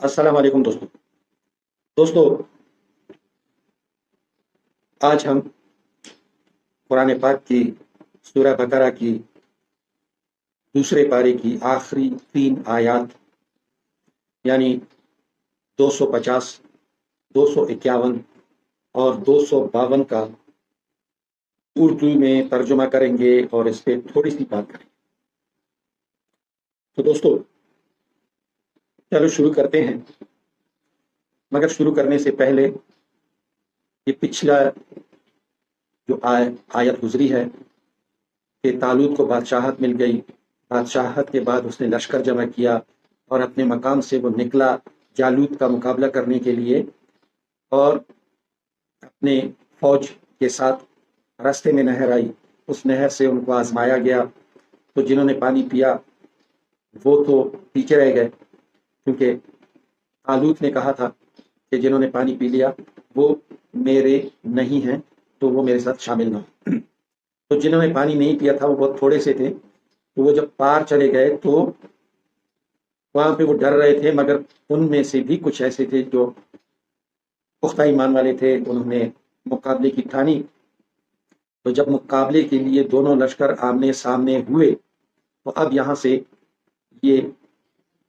السلام علیکم دوستو آج ہم قرآن پاک کی سورہ بقرہ کی دوسرے پارے کی آخری 3 آیات یعنی 250 251 اور 252 کا اردو میں ترجمہ کریں گے اور اس پہ تھوڑی سی بات کریں گے۔ تو دوستو چلو شروع کرتے ہیں، مگر شروع کرنے سے پہلے یہ پچھلا جو آیت گزری ہے کہ طالوت کو بادشاہت مل گئی، بادشاہت کے بعد اس نے لشکر جمع کیا اور اپنے مقام سے وہ نکلا جالوت کا مقابلہ کرنے کے لیے، اور اپنے فوج کے ساتھ راستے میں نہر آئی، اس نہر سے ان کو آزمایا گیا، تو جنہوں نے پانی پیا وہ تو پیچھے رہ گئے، کیونکہ طالوت نے کہا تھا کہ جنہوں نے پانی پی لیا وہ میرے نہیں ہیں تو وہ میرے ساتھ شامل نہ ہو۔ تو جنہوں نے پانی نہیں پیا تھا وہ بہت تھوڑے سے تھے، تو وہ جب پار چلے گئے تو وہاں پہ وہ ڈر رہے تھے، مگر ان میں سے بھی کچھ ایسے تھے جو پختہ ایمان والے تھے، انہوں نے مقابلے کی ٹھانی۔ تو جب مقابلے کے لیے دونوں لشکر آمنے سامنے ہوئے تو اب یہاں سے یہ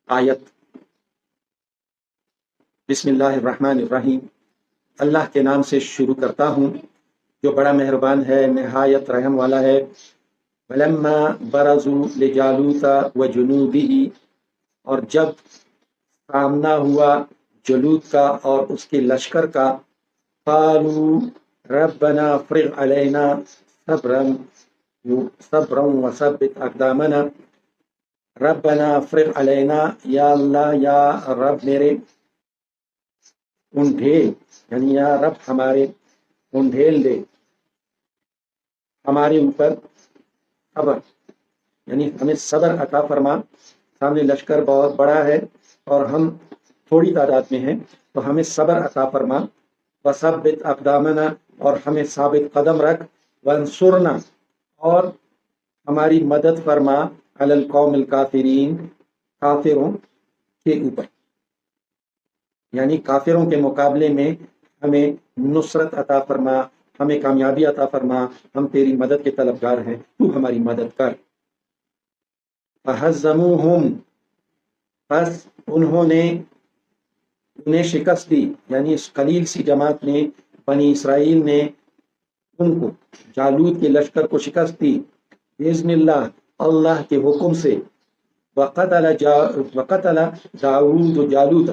آیت بسم اللہ الرحمن الرحیم، اللہ کے نام سے شروع کرتا ہوں جو بڑا مہربان ہے نہایت رحم والا ہے۔ وَلَمَّا بَرَزُوا لِجَالُوتَ وَجُنُودِهِ، اور جب سامنا ہوا جلوت کا اور اس کے لشکر کا، قَالُوا رَبَّنَا افرغ عَلَيْنَا صَبْرًا وَثَبِّتْ أَقْدَامَنَا، ربنا افرغ علینا، یا اللہ یا رب میرے انڈھیل، یعنی یا رب ہمارے انڈھیل دے ہمارے اوپر صبر، یعنی ہمیں صبر عطا فرما، سامنے لشکر بہت بڑا ہے اور ہم تھوڑی تعداد میں ہیں، تو ہمیں صبر عطا فرما، وثبت اقدامنا، اور ہمیں ثابت قدم رکھ، وانصرنا، اور ہماری مدد فرما، علی القوم الکافرین، کافروں کے اوپر، یعنی کافروں کے مقابلے میں ہمیں نصرت عطا فرما، ہمیں کامیابی عطا فرما، ہم تیری مدد کے طلبگار ہیں، تو ہماری مدد کر۔ فہزموہم، پس انہیں شکست دی، یعنی اس قلیل سی جماعت نے، بنی اسرائیل نے ان کو، جالوت کے لشکر کو شکست دی، باذن اللہ، اللہ کے حکم سے۔ وقتل داؤد جالوت،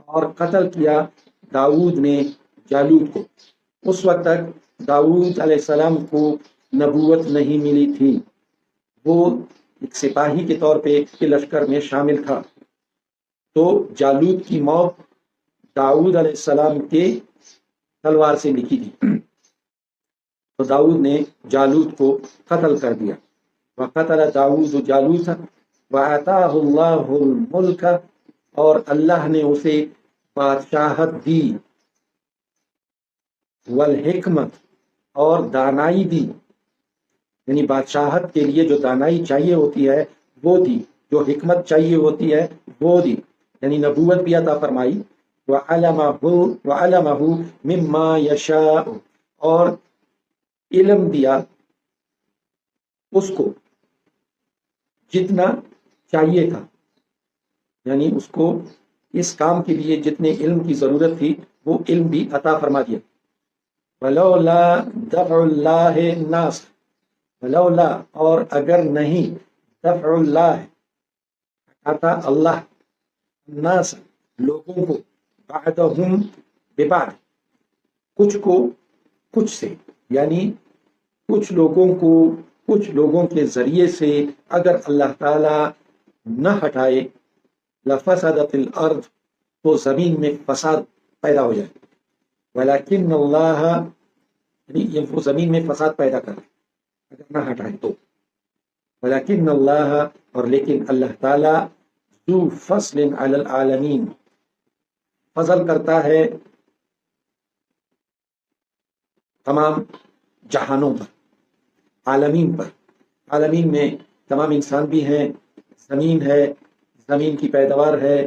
اور قتل کیا داؤد نے جالوت کو۔ اس وقت تک داؤد علیہ السلام کو نبوت نہیں ملی تھی، وہ ایک سپاہی کے طور پہ کے لشکر میں شامل تھا۔ تو جالوت کی موت داؤد علیہ السلام کے تلوار سے لکھی تھی، تو داؤد نے جالوت کو قتل کر دیا۔ وقتل داؤد جالوت وآتاہ اللہ الملک، اور اللہ نے اسے بادشاہت دی، والحکمت، اور دانائی دی، یعنی بادشاہت کے لیے جو دانائی چاہیے ہوتی ہے وہ دی، جو حکمت چاہیے ہوتی ہے وہ دی، یعنی نبوت بھی عطا فرمائی۔ وعلمہ مما یشاء، اور علم دیا اس کو جتنا چاہیے تھا، یعنی اس کو اس کام کے لیے جتنے علم کی ضرورت تھی وہ علم بھی عطا فرما دیا۔ ولولا دفع اللہ الناس، ولولا، اور اگر نہیں، دفع اللہ، ہٹاتا اللہ، الناس، لوگوں کو، بعدہم، ببعد، کچھ کو کچھ سے، یعنی کچھ لوگوں کے ذریعے سے اگر اللہ تعالی نہ ہٹائے، لفسدت الارض، تو زمین میں فساد پیدا ہو جائے۔ ولیکن اللہ، یعنی وہ زمین میں فساد پیدا کرے اگر نہ ہٹائے تو۔ ولیکن اللہ، اور لیکن اللہ تعالی، ذو فضل علی العالمین، فضل کرتا ہے تمام جہانوں پر، عالمین پر۔ عالمین میں تمام انسان بھی ہیں، زمین ہے، زمین کی پیداوار ہے،